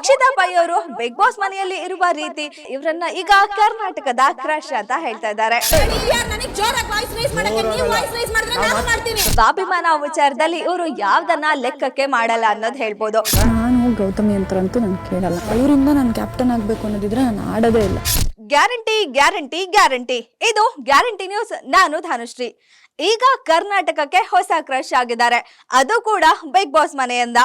Mokshitha pi ಅವರು big boss ಮನೆಯಲ್ಲಿ ಇರುವ ರೀತಿ ಇವರನ್ನ ಈಗ ಕರ್ನಾಟಕದ ಕ್ರಶ್ ಅಂತ ಹೇಳ್ತಾ ಇದ್ದಾರೆ. ಸ್ವಾಭಿಮಾನ ವಿಚಾರದಲ್ಲಿ ಇವರು ಯಾವ್ದನ್ನ ಲೆಕ್ಕಕ್ಕೆ ಮಾಡಲ್ಲ ಅನ್ನೋದು ಹೇಳ್ಬೋದು. ನಾನು ಗೌತಮಿ ಅಂತರಂತೂ ನಾನು ಕೇಳಲ್ಲ. ಅವರಿಂದ ನಾನು ಕ್ಯಾಪ್ಟನ್ ಆಗ್ಬೇಕು ಅನ್ನೋದಿದ್ರೆ ನಾನು ಆಡೋದೇ ಇಲ್ಲ. Guarantee guarantee guarantee. ಇದು ಗ್ಯಾರಂಟಿ ನ್ಯೂಸ್. ನಾನು ಧನುಶ್ರೀ. ಈಗ ಕರ್ನಾಟಕಕ್ಕೆ ಹೊಸ ಕ್ರಶ್ ಆಗಿದ್ದಾರೆ, ಅದು ಕೂಡ ಬಿಗ್ ಬಾಸ್ ಮನೆಯಿಂದ.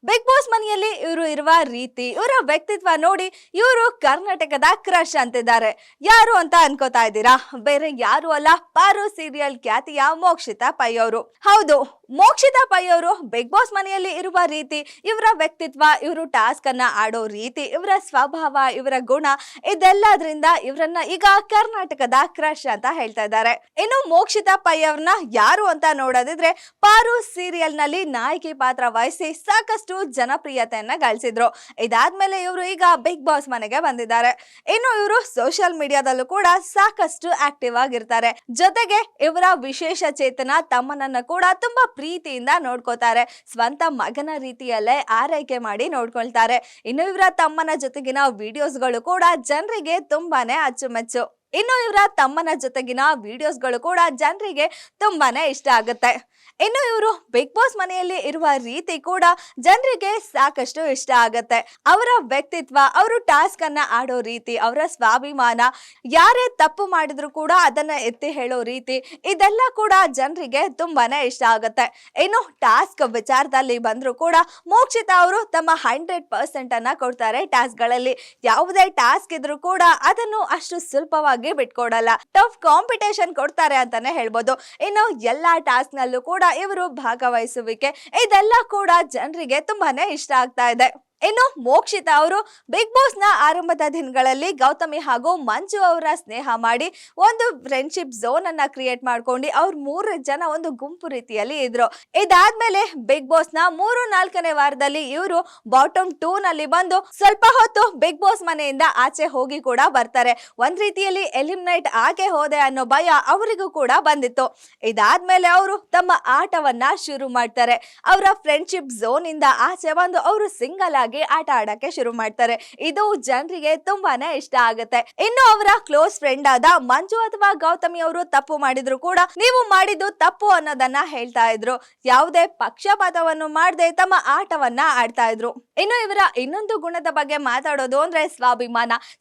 ಬಿಗ್ ಬಾಸ್ ಮನೆಯಲ್ಲಿ ಇವರು ಇರುವ ರೀತಿ, ಇವರ ವ್ಯಕ್ತಿತ್ವ ನೋಡಿ ಇವರು ಕರ್ನಾಟಕದ ಕ್ರಶ್ ಅಂತಿದ್ದಾರೆ. ಯಾರು ಅಂತ ಅನ್ಕೋತಾ ಇದ್ದೀರಾ? ಬೇರೆ ಯಾರು ಅಲ್ಲ, ಪಾರು ಸೀರಿಯಲ್ ಖ್ಯಾತಿಯ ಮೋಕ್ಷಿತಾ ಪೈ ಅವರು. ಹೌದು, ಮೋಕ್ಷಿತಾ ಪೈ ಅವರು ಬಿಗ್ ಬಾಸ್ ಮನೆಯಲ್ಲಿ ಇರುವ ರೀತಿ, ಇವರ ವ್ಯಕ್ತಿತ್ವ, ಇವರು ಟಾಸ್ಕ್ ಅನ್ನ ಆಡೋ ರೀತಿ, ಇವರ ಸ್ವಭಾವ, ಇವರ ಗುಣ, ಇದೆಲ್ಲದ್ರಿಂದ ಇವರನ್ನ ಈಗ ಕರ್ನಾಟಕದ ಕ್ರಶ್ ಅಂತ ಹೇಳ್ತಾ ಇದ್ದಾರೆ. ಇನ್ನು ಮೋಕ್ಷಿತಾ ಪೈ ಅವ್ರನ್ನ ಯಾರು ಅಂತ ನೋಡೋದಿದ್ರೆ, ಪಾರು ಸೀರಿಯಲ್ ನಲ್ಲಿ ನಾಯಕಿ ಪಾತ್ರ ವಹಿಸಿ ಸಾಕಷ್ಟು ಜನಪ್ರಿಯತೆಯನ್ನ ಗಳಿಸಿದ್ರು. ಇದಾದ್ಮೇಲೆ ಇವರು ಈಗ ಬಿಗ್ ಬಾಸ್ ಮನೆಗೆ ಬಂದಿದ್ದಾರೆ. ಇನ್ನು ಇವರು ಸೋಷಿಯಲ್ ಮೀಡಿಯಾದಲ್ಲೂ ಕೂಡ ಸಾಕಷ್ಟು ಆಕ್ಟಿವ್ ಆಗಿರ್ತಾರೆ. ಜೊತೆಗೆ ಇವರ ವಿಶೇಷ ಚೇತನ ತಮ್ಮನನ್ನ ಕೂಡ ತುಂಬಾ ಪ್ರೀತಿಯಿಂದ ನೋಡ್ಕೋತಾರೆ. ಸ್ವಂತ ಮಗನ ರೀತಿಯಲ್ಲೇ ಆರೈಕೆ ಮಾಡಿ ನೋಡ್ಕೊಳ್ತಾರೆ. ಇನ್ನು ಇವರ ತಮ್ಮನ ಜೊತೆಗಿನ ವಿಡಿಯೋಸ್ಗಳು ಕೂಡ ಜನರಿಗೆ ತುಂಬಾನೇ ಅಚ್ಚುಮೆಚ್ಚು. ಇನ್ನು ಇವರ ತಮ್ಮನ ಜೊತೆಗಿನ ವಿಡಿಯೋಸ್ಗಳು ಕೂಡ ಜನರಿಗೆ ತುಂಬಾನೇ ಇಷ್ಟ ಆಗುತ್ತೆ. ಇನ್ನು ಇವರು ಬಿಗ್ ಬಾಸ್ ಮನೆಯಲ್ಲಿ ಇರುವ ರೀತಿ ಕೂಡ ಜನರಿಗೆ ಸಾಕಷ್ಟು ಇಷ್ಟ ಆಗುತ್ತೆ. ಅವರ ವ್ಯಕ್ತಿತ್ವ, ಅವರು ಟಾಸ್ಕ್ ಅನ್ನ ಆಡೋ ರೀತಿ, ಅವರ ಸ್ವಾಭಿಮಾನ, ಯಾರೇ ತಪ್ಪು ಮಾಡಿದ್ರು ಕೂಡ ಅದನ್ನ ಎತ್ತಿ ಹೇಳೋ ರೀತಿ, ಇದೆಲ್ಲ ಕೂಡ ಜನರಿಗೆ ತುಂಬಾನೇ ಇಷ್ಟ ಆಗುತ್ತೆ. ಇನ್ನು ಟಾಸ್ಕ್ ವಿಚಾರದಲ್ಲಿ ಬಂದ್ರು ಕೂಡ ಮೋಕ್ಷಿತಾ ಅವರು ತಮ್ಮ 100% ಅನ್ನ ಕೊಡ್ತಾರೆ. ಟಾಸ್ಕ್ ಗಳಲ್ಲಿ ಯಾವುದೇ ಟಾಸ್ಕ್ ಇದ್ರೂ ಕೂಡ ಅದನ್ನು ಅಷ್ಟು ಸುಲಭವಾಗಿ ಬಿಟ್ಕೊಡಲ್ಲ. ಟಫ್ ಕಾಂಪಿಟೇಷನ್ ಕೊಡ್ತಾರೆ ಅಂತಾನೆ ಹೇಳ್ಬೋದು. ಇನ್ನು ಎಲ್ಲಾ ಟಾಸ್ಕ್ ನಲ್ಲೂ ಕೂಡ ಇವರು ಭಾಗವಹಿಸುವಿಕೆ, ಇದೆಲ್ಲ ಕೂಡ ಜನರಿಗೆ ತುಂಬಾನೇ ಇಷ್ಟ ಆಗ್ತಾ ಇದೆ. ಇನ್ನು ಮೋಕ್ಷಿತಾ ಅವರು ಬಿಗ್ ಬಾಸ್ ನ ಆರಂಭದ ದಿನಗಳಲ್ಲಿ ಗೌತಮಿ ಹಾಗೂ ಮಂಜು ಅವರ ಸ್ನೇಹ ಮಾಡಿ ಒಂದು ಫ್ರೆಂಡ್ಶಿಪ್ ಝೋನ್ ಅನ್ನ ಕ್ರಿಯೇಟ್ ಮಾಡ್ಕೊಂಡು ಅವ್ರ 3 ಜನ ಒಂದು ಗುಂಪು ರೀತಿಯಲ್ಲಿ ಇದ್ರು. ಇದಾದ್ಮೇಲೆ ಬಿಗ್ ಬಾಸ್ ನ 3-4ನೇ ವಾರದಲ್ಲಿ ಇವರು ಬಾಟಮ್ 2 ನಲ್ಲಿ ಬಂದು ಸ್ವಲ್ಪ ಹೊತ್ತು ಬಿಗ್ ಬಾಸ್ ಮನೆಯಿಂದ ಆಚೆ ಹೋಗಿ ಕೂಡ ಬರ್ತಾರೆ. ಒಂದ್ ರೀತಿಯಲ್ಲಿ ಎಲಿಮಿನೇಟ್ ಆಗೇ ಹೋದೆ ಅನ್ನೋ ಭಯ ಅವರಿಗೂ ಕೂಡ ಬಂದಿತ್ತು. ಇದಾದ್ಮೇಲೆ ಅವರು ತಮ್ಮ ಆಟವನ್ನ ಶುರು ಮಾಡ್ತಾರೆ. ಅವರ ಫ್ರೆಂಡ್ಶಿಪ್ ಝೋನ್ ಇಂದ ಆಚೆ ಬಂದು ಅವರು ಸಿಂಗಲ್ ಆಗಿ ಆಟ ಆಡಕ್ಕೆ ಶುರು ಮಾಡ್ತಾರೆ. ಇದು ಜನರಿಗೆ ತುಂಬಾನೇ ಇಷ್ಟ ಆಗುತ್ತೆ. ಇನ್ನು ಅವರ ಕ್ಲೋಸ್ ಫ್ರೆಂಡ್ ಆದ ಮಂಜು ಅಥವಾ ಗೌತಮಿ ಅವರು ತಪ್ಪು ಮಾಡಿದ್ರು ಕೂಡ ನೀವು ಮಾಡಿದ್ದು ತಪ್ಪು ಅನ್ನೋದನ್ನ ಹೇಳ್ತಾ ಇದ್ರು. ಯಾವುದೇ ಪಕ್ಷಪಾತವನ್ನು ಮಾಡದೆ ತಮ್ಮ ಆಟವನ್ನ ಆಡ್ತಾ ಇದ್ರು. ಇನ್ನು ಇವರ ಇನ್ನೊಂದು ಗುಣದ ಬಗ್ಗೆ ಮಾತಾಡೋದು ಅಂದ್ರೆ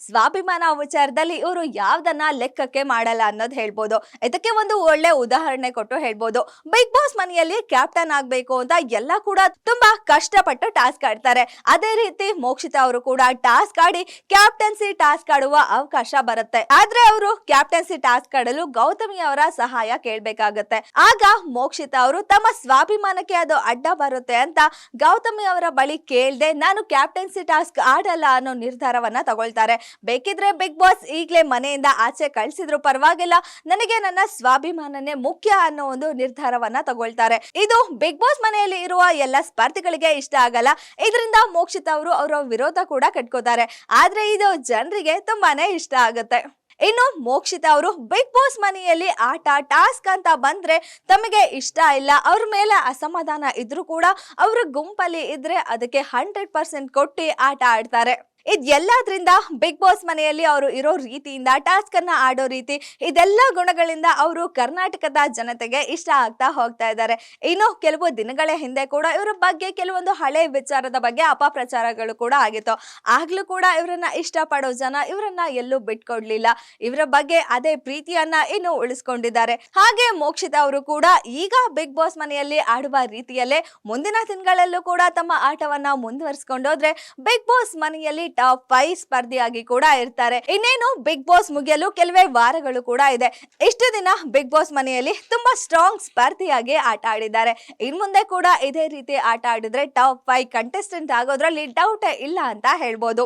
ಸ್ವಾಭಿಮಾನ ವಿಚಾರದಲ್ಲಿ ಇವರು ಯಾವ್ದನ್ನ ಲೆಕ್ಕಕ್ಕೆ ಮಾಡಲ್ಲ ಅನ್ನೋದು ಹೇಳ್ಬೋದು. ಇದಕ್ಕೆ ಒಂದು ಒಳ್ಳೆ ಉದಾಹರಣೆ ಕೊಟ್ಟು ಹೇಳ್ಬೋದು. ಬಿಗ್ ಬಾಸ್ ಮನೆಯಲ್ಲಿ ಕ್ಯಾಪ್ಟನ್ ಆಗ್ಬೇಕು ಅಂತ ಎಲ್ಲ ಕೂಡ ತುಂಬಾ ಕಷ್ಟಪಟ್ಟು ಟಾಸ್ಕ್ ಆಡ್ತಾರೆ. ಅದೇ ರೀತಿ ಮೋಕ್ಷಿತಾ ಅವರು ಕೂಡ ಟಾಸ್ಕ್ ಆಡಿ ಕ್ಯಾಪ್ಟನ್ಸಿ ಟಾಸ್ಕ್ ಆಡುವ ಅವಕಾಶ ಬರುತ್ತೆ. ಆದ್ರೆ ಅವರು ಕ್ಯಾಪ್ಟನ್ಸಿ ಟಾಸ್ಕ್ ಆಡಲು ಗೌತಮಿ ಅವರ ಸಹಾಯ ಕೇಳ್ಬೇಕಾಗತ್ತೆ. ಆಗ ಮೋಕ್ಷಿತಾ ಅವರು ತಮ್ಮ ಸ್ವಾಭಿಮಾನಕ್ಕೆ ಅದು ಅಡ್ಡ ಬರುತ್ತೆ ಅಂತ ಗೌತಮಿ ಅವರ ಬಳಿ ಕೇಳ್ದೆ ನಾನು ಕ್ಯಾಪ್ಟನ್ಸಿ ಟಾಸ್ಕ್ ಆಡಲ್ಲ ಅನ್ನೋ ನಿರ್ಧಾರವನ್ನ ತಗೊಳ್ತಾರೆ. ಬೇಕಿದ್ರೆ ಬಿಗ್ ಬಾಸ್ ಈಗ್ಲೇ ಮನೆಯಿಂದ ಆಚೆ ಕಳ್ಸಿದ್ರು ಪರವಾಗಿಲ್ಲ, ನನಗೆ ನನ್ನ ಸ್ವಾಭಿಮಾನನೇ ಮುಖ್ಯ ಅನ್ನೋ ಒಂದು ನಿರ್ಧಾರವನ್ನ ತಗೊಳ್ತಾರೆ. ಇದು ಬಿಗ್ ಬಾಸ್ ಮನೆಯಲ್ಲಿ ಇರುವ ಎಲ್ಲ ಸ್ಪರ್ಧಿಗಳಿಗೆ ಇಷ್ಟ ಆಗಲ್ಲ. ಇದರಿಂದ ಮೋಕ್ಷಿತಾ ಅವರು ಅವರ ವಿರೋಧ ಕೂಡ ಕಟ್ಕೋತಾರೆ. ಆದ್ರೆ ಇದು ಜನರಿಗೆ ತುಂಬಾನೇ ಇಷ್ಟ ಆಗುತ್ತೆ. ಇನ್ನು ಮೋಕ್ಷಿತಾ ಅವರು ಬಿಗ್ ಬಾಸ್ ಮನೆಯಲ್ಲಿ ಆಟ ಟಾಸ್ಕ್ ಅಂತ ಬಂದ್ರೆ ತಮಗೆ ಇಷ್ಟ ಇಲ್ಲ, ಅವ್ರ ಮೇಲೆ ಅಸಮಾಧಾನ ಇದ್ರೂ ಕೂಡ ಅವ್ರ ಗುಂಪಲ್ಲಿ ಇದ್ರೆ ಅದಕ್ಕೆ 100% ಕೊಟ್ಟು ಆಟ ಆಡ್ತಾರೆ. ಇದೆಲ್ಲದ್ರಿಂದ ಬಿಗ್ ಬಾಸ್ ಮನೆಯಲ್ಲಿ ಅವರು ಇರೋ ರೀತಿಯಿಂದ, ಟಾಸ್ಕ್ ಅನ್ನ ಆಡೋ ರೀತಿ, ಇದೆಲ್ಲ ಗುಣಗಳಿಂದ ಅವರು ಕರ್ನಾಟಕದ ಜನತೆಗೆ ಇಷ್ಟ ಆಗ್ತಾ ಹೋಗ್ತಾ ಇದ್ದಾರೆ. ಇನ್ನು ಕೆಲವು ದಿನಗಳ ಹಿಂದೆ ಕೂಡ ಇವರ ಬಗ್ಗೆ ಕೆಲವೊಂದು ಹಳೆ ವಿಚಾರದ ಬಗ್ಗೆ ಅಪಪ್ರಚಾರಗಳು ಕೂಡ ಆಗಿತ್ತು. ಆಗ್ಲೂ ಕೂಡ ಇವರನ್ನ ಇಷ್ಟಪಡೋ ಜನ ಇವರನ್ನ ಎಲ್ಲೂ ಬಿಟ್ಕೊಡ್ಲಿಲ್ಲ. ಇವರ ಬಗ್ಗೆ ಅದೇ ಪ್ರೀತಿಯನ್ನ ಇನ್ನು ಉಳಿಸ್ಕೊಂಡಿದ್ದಾರೆ. ಹಾಗೆ ಮೋಕ್ಷಿತಾ ಅವರು ಕೂಡ ಈಗ ಬಿಗ್ ಬಾಸ್ ಮನೆಯಲ್ಲಿ ಆಡುವ ರೀತಿಯಲ್ಲೇ ಮುಂದಿನ ದಿನಗಳಲ್ಲೂ ಕೂಡ ತಮ್ಮ ಆಟವನ್ನ ಮುಂದುವರಿಸಿಕೊಂಡೋದ್ರೆ ಬಿಗ್ ಬಾಸ್ ಮನೆಯಲ್ಲಿ ಟಾಪ್ 5 ಸ್ಪರ್ಧಿಯಾಗಿ ಕೂಡ ಇರ್ತಾರೆ. ಇನ್ನೇನು ಬಿಗ್ ಬಾಸ್ ಮುಗಿಯಲು ಕೆಲವೇ ವಾರಗಳು ಕೂಡ ಇದೆ. ಇಷ್ಟು ದಿನ ಬಿಗ್ ಬಾಸ್ ಮನೆಯಲ್ಲಿ ತುಂಬಾ ಸ್ಟ್ರಾಂಗ್ ಸ್ಪರ್ಧಿಯಾಗಿ ಆಟ ಆಡಿದ್ದಾರೆ. ಇನ್ ಮುಂದೆ ಕೂಡ ಇದೇ ರೀತಿ ಆಟ ಆಡಿದ್ರೆ ಟಾಪ್ 5 ಕಂಟೆಸ್ಟೆಂಟ್ ಆಗೋದ್ರಲ್ಲಿ ಡೌಟ್ ಇಲ್ಲ ಅಂತ ಹೇಳ್ಬೋದು.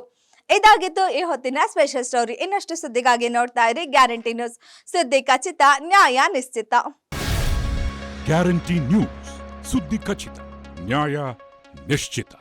ಇದಾಗಿತ್ತು ಈ ಹೊತ್ತಿನ ಸ್ಪೆಷಲ್ ಸ್ಟೋರಿ. ಇನ್ನಷ್ಟು ಸುದ್ದಿಗಾಗಿ ನೋಡ್ತಾ ಇರಿ ಗ್ಯಾರಂಟಿ ನ್ಯೂಸ್. ಸುದ್ದಿ ಖಚಿತ, ನ್ಯಾಯ ನಿಶ್ಚಿತ. ಗ್ಯಾರಂಟಿ ನ್ಯೂಸ್, ಸುದ್ದಿ ಖಚಿತ, ನ್ಯಾಯ ನಿಶ್ಚಿತ.